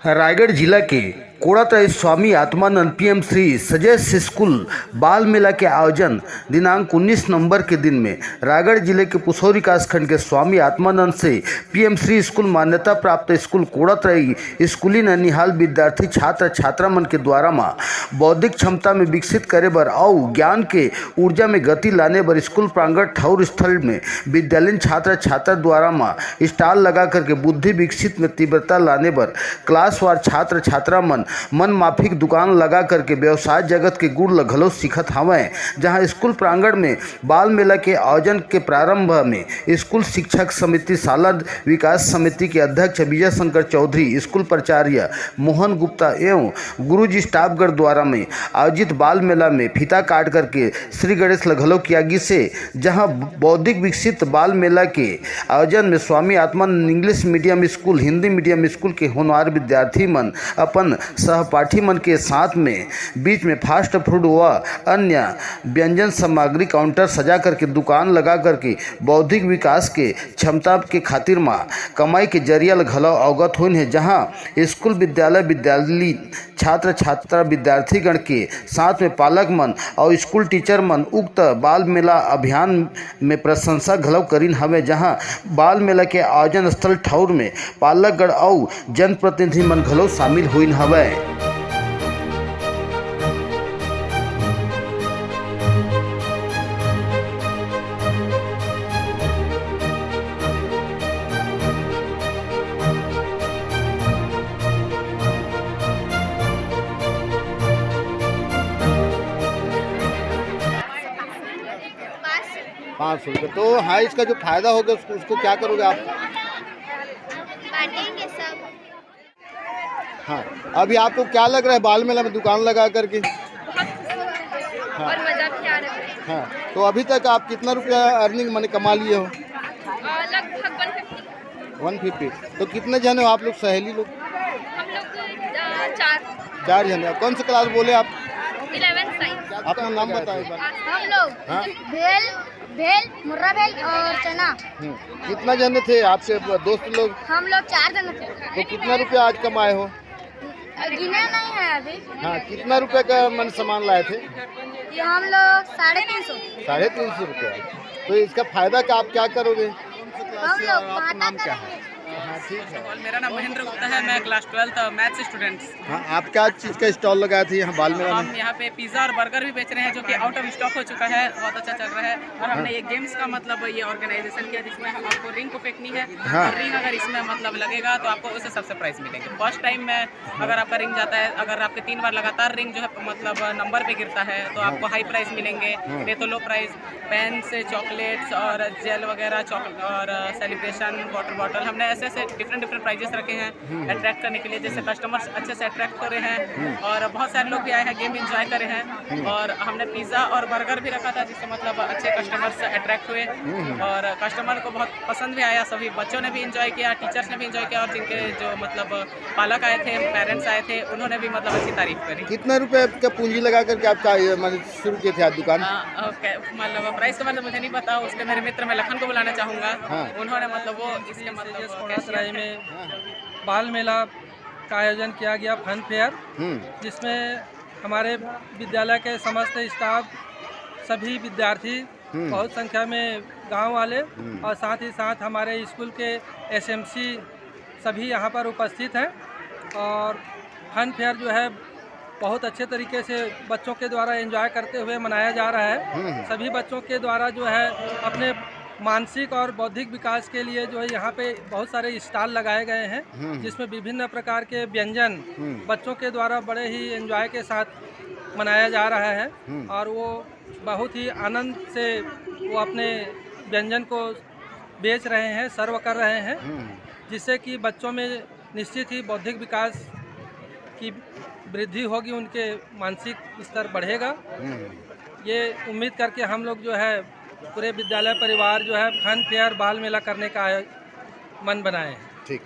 रायगढ़ जिला के कोड़ातई Swami Atmanand PM Shri Sajesh school बाल मेला के आयोजन दिनांक 19 नवंबर के दिन में रायगढ़ जिले के पुसौरी विकास खंड के स्वामी आत्मानंद से पीएम श्री स्कूल मान्यता प्राप्त स्कूल कोड़ातई स्कूली ननिहाल विद्यार्थी छात्र छात्रा मन के द्वारा माँ बौद्धिक क्षमता में विकसित करे बर और ज्ञान के ऊर्जा में गति लाने बर स्कूल प्रांगण ठौर स्थल में विद्यालयीन छात्र छात्रा द्वारा माँ स्टॉल लगा करके बुद्धि विकसित में तीव्रता लाने बर क्लासवार छात्र छात्रा मन माफिक दुकान लगा करके व्यवसाय जगत के गुड़ घलो सीखत हवें। जहां स्कूल प्रांगण में बाल मेला के आयोजन के प्रारंभ में स्कूल शिक्षक समिति सालाद विकास समिति के अध्यक्ष विजय शंकर चौधरी, स्कूल प्राचार्य मोहन गुप्ता एवं गुरुजी स्टाफगढ़ द्वारा में आयोजित बाल मेला में फीता काट करके श्री गणेश लघलो किया गई से। जहां बौद्धिक विकसित बाल मेला के आयोजन में Swami Atmanand English medium school, Hindi medium school के होनहार विद्यार्थी मन अपन सहपाठी मन के साथ में बीच में फास्ट फूड व अन्य व्यंजन सामग्री काउंटर सजा करके दुकान लगा करके बौद्धिक विकास के क्षमता के खातिर माँ कमाई के जरिया घलो अवगत हुई है। जहाँ स्कूल विद्यालय छात्र छात्रा विद्यार्थीगण के साथ में पालक मन और स्कूल टीचर मन उक्त बाल मेला अभियान में प्रशंसा घलो करीन हवे। जहाँ बाल मेला के आयोजन स्थल ठौर में पालकगण और जनप्रतिनिधि मन घलो शामिल हुई हवे। 500 रुपये। तो हाँ, इसका जो फायदा होगा उसको क्या करोगे आप? बांटेंगे सब। हाँ, अभी आपको क्या लग रहा है बाल मेला में दुकान लगा करके? हाँ। और मजा भी आ रहा है। हाँ, तो अभी तक आप कितना रुपया अर्निंग मैंने कमा लिए हो? लगभग 150। तो कितने जने हो आप लोग, सहेली लोग? हम लोग 4 जने। कौन सा क्लास बोले आप? 11 साइंस। अपना नाम बताओ एक बार। हम लोग हाँ? भेल, मुर्रा भेल और चना। कितना जने थे आपके दोस्त लोग? हम लोग 4 जने थे। तो कितना रुपया आज कमाए हो? गिना नहीं है अभी। हाँ, कितना रुपए का मन सामान लाए थे? ये हम लोग 350। 350 रुपया। तो इसका फायदा का आप क्या करोगे? हम लोग नाम क्या है? हाँ, ठीक है। मेरा नाम महेंद्र गुप्ता है, मैं क्लास 12 मैथ्स स्टूडेंट। हाँ, आप क्या चीज़ का स्टॉल लगाए थे यहाँ बाल मेला में? हम यहाँ पे पिज़्ज़ा और बर्गर भी बेच रहे हैं जो कि आउट ऑफ स्टॉक हो चुका है, बहुत अच्छा चल रहा है। और हमने ये गेम्स का मतलब ये ऑर्गेनाइजेशन किया जिसमें आपको रिंग को फेंकनी है। हाँ। और रिंग अगर इसमें मतलब लगेगा तो आपको उससे सबसे प्राइस मिलेंगे। फर्स्ट टाइम में अगर आपका रिंग जाता है, अगर आपके 3 बार लगातार रिंग जो है मतलब नंबर पे गिरता है तो आपको हाई प्राइस मिलेंगे, नहीं तो लो प्राइस। पेन से चॉकलेट्स और जेल वगैरह और सेलिब्रेशन वाटर बॉटल, हमने ऐसे ऐसे डिफरेंट प्राइजेस रखे हैं अट्रैक्ट करने के लिए, जैसे कस्टमर्स अच्छे से अट्रैक्ट कर रहे हैं। और बहुत सारे लोग भी आए हैं, गेम एंजॉय कर रहे हैं। और हमने पिज़्ज़ा और बर्गर भी रखा था जिससे मतलब अच्छे कस्टमर्स अट्रैक्ट हुए और कस्टमर को बहुत पसंद भी आया। सभी बच्चों ने भी इंजॉय किया, टीचर्स ने भी इंजॉय किया और जिनके जो मतलब पालक आए थे, पेरेंट्स आए थे, उन्होंने भी मतलब अच्छी तारीफ करी। कितना रुपए का पूंजी लगा करके आपका मतलब शुरू किए थे आप दुकान? मतलब प्राइस का मतलब मुझे नहीं पता, उसके मेरे मित्र मैं लखन को बुलाना चाहूँगा। हाँ। उन्होंने मतलब वो इसके मतलब में बाल मेला का आयोजन किया गया, फन फेयर, जिसमें हमारे विद्यालय के समस्त स्टाफ, सभी विद्यार्थी, बहुत संख्या में गांव वाले और साथ ही साथ हमारे स्कूल के एसएमसी सभी यहाँ पर उपस्थित हैं। और फन फेयर जो है बहुत अच्छे तरीके से बच्चों के द्वारा एंजॉय करते हुए मनाया जा रहा है। सभी बच्चों के द्वारा जो है अपने मानसिक और बौद्धिक विकास के लिए जो है यहाँ पे बहुत सारे स्टॉल लगाए गए हैं जिसमें विभिन्न प्रकार के व्यंजन बच्चों के द्वारा बड़े ही एंजॉय के साथ मनाया जा रहा है। और वो बहुत ही आनंद से वो अपने व्यंजन को बेच रहे हैं, सर्व कर रहे हैं, जिससे कि बच्चों में निश्चित ही बौद्धिक विकास की वृद्धि होगी, उनके मानसिक स्तर बढ़ेगा। ये उम्मीद करके हम लोग जो है पूरे विद्यालय परिवार जो है फन फेयर बाल मेला करने का मन बनाए हैं। ठीक।